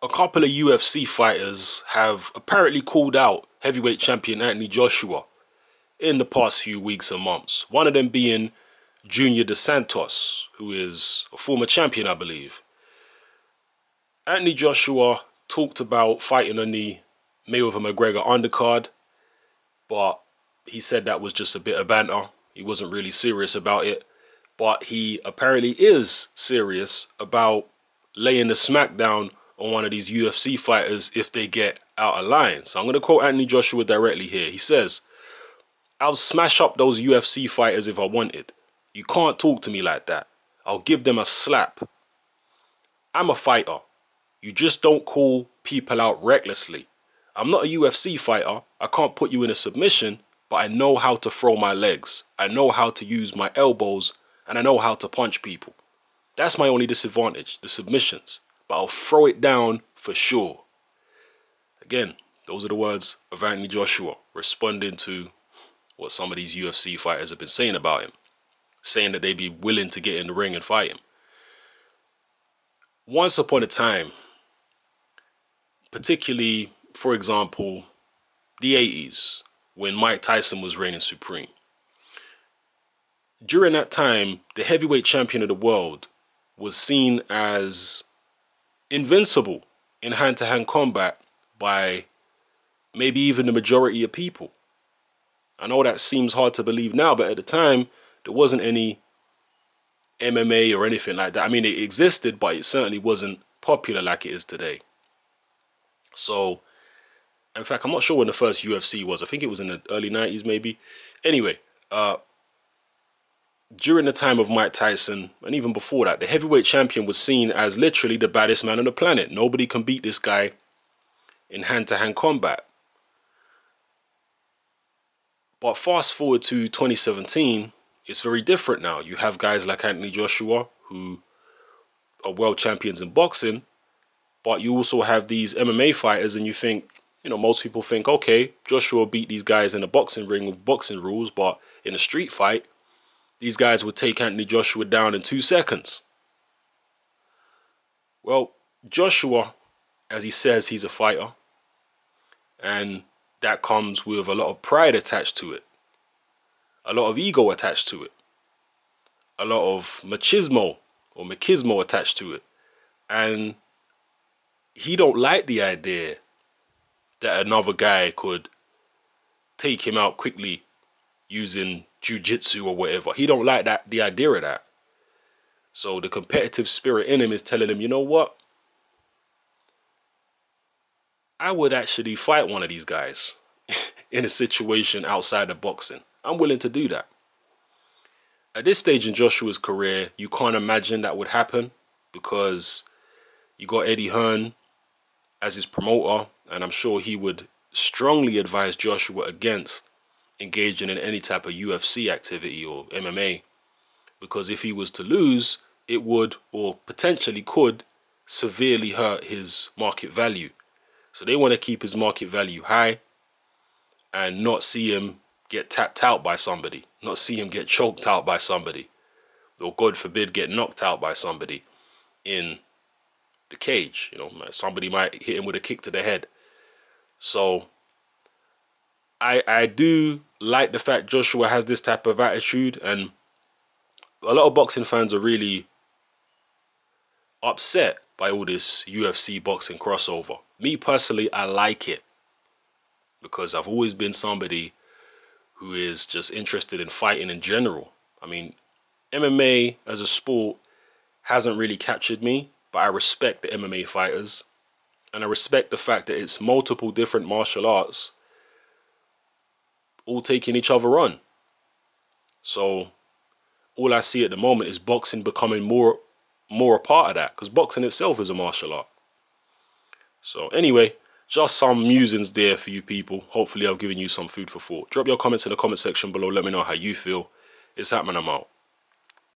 A couple of UFC fighters have apparently called out heavyweight champion Anthony Joshua in the past few weeks and months. One of them being Junior Dos Santos, who is a former champion, I believe. Anthony Joshua talked about fighting on the Mayweather-McGregor undercard, but he said that was just a bit of banter. He wasn't really serious about it, but he apparently is serious about laying the smackdown on one of these UFC fighters if they get out of line. So I'm going to quote Anthony Joshua directly here. He says, "I'll smash up those UFC fighters if I wanted. You can't talk to me like that. I'll give them a slap. I'm a fighter. You just don't call people out recklessly. I'm not a UFC fighter. I can't put you in a submission, but I know how to throw my legs. I know how to use my elbows, and I know how to punch people. That's my only disadvantage, the submissions. But I'll throw it down for sure." Again, those are the words of Anthony Joshua responding to what some of these UFC fighters have been saying about him, saying that they'd be willing to get in the ring and fight him. Once upon a time, particularly, for example, the 80s, when Mike Tyson was reigning supreme. During that time, the heavyweight champion of the world was seen as invincible in hand-to-hand combat by maybe even the majority of people. I know that seems hard to believe now, but at the time, there wasn't any MMA or anything like that. I mean, it existed, but it certainly wasn't popular like it is today. So, in fact, I'm not sure when the first UFC was. I think it was in the early 90s, maybe. Anyway, during the time of Mike Tyson, and even before that, the heavyweight champion was seen as literally the baddest man on the planet. Nobody can beat this guy in hand-to-hand combat. But fast forward to 2017, it's very different now. You have guys like Anthony Joshua, who are world champions in boxing, but you also have these MMA fighters, and you think, you know, most people think, okay, Joshua beat these guys in a boxing ring with boxing rules, but in a street fight, these guys would take Anthony Joshua down in 2 seconds. Well, Joshua, as he says, he's a fighter, and that comes with a lot of pride attached to it, a lot of ego attached to it, a lot of machismo or machismo attached to it, and he don't like the idea that another guy could take him out quickly using jiu-jitsu or whatever. He don't like that, the idea of that. So the competitive spirit in him is telling him, you know what? I would actually fight one of these guys in a situation outside of boxing. I'm willing to do that. At this stage in Joshua's career, you can't imagine that would happen because you got Eddie Hearn as his promoter, and I'm sure he would strongly advise Joshua against engaging in any type of UFC activity or MMA, because if he was to lose, it would, or potentially could, severely hurt his market value. So they want to keep his market value high and not see him get tapped out by somebody, not see him get choked out by somebody, or God forbid get knocked out by somebody in the cage. You know, somebody might hit him with a kick to the head. So I do like the fact Joshua has this type of attitude, and a lot of boxing fans are really upset by all this UFC boxing crossover. Me personally, I like it because I've always been somebody who is just interested in fighting in general. I mean, MMA as a sport hasn't really captured me, but I respect the MMA fighters, and I respect the fact that it's multiple different martial arts all taking each other on. So all I see at the moment is boxing becoming more a part of that, because boxing itself is a martial art. So anyway, just some musings there for you people. Hopefully I've given you some food for thought. Drop your comments in the comment section below. Let me know how you feel. It's happening. I'm out.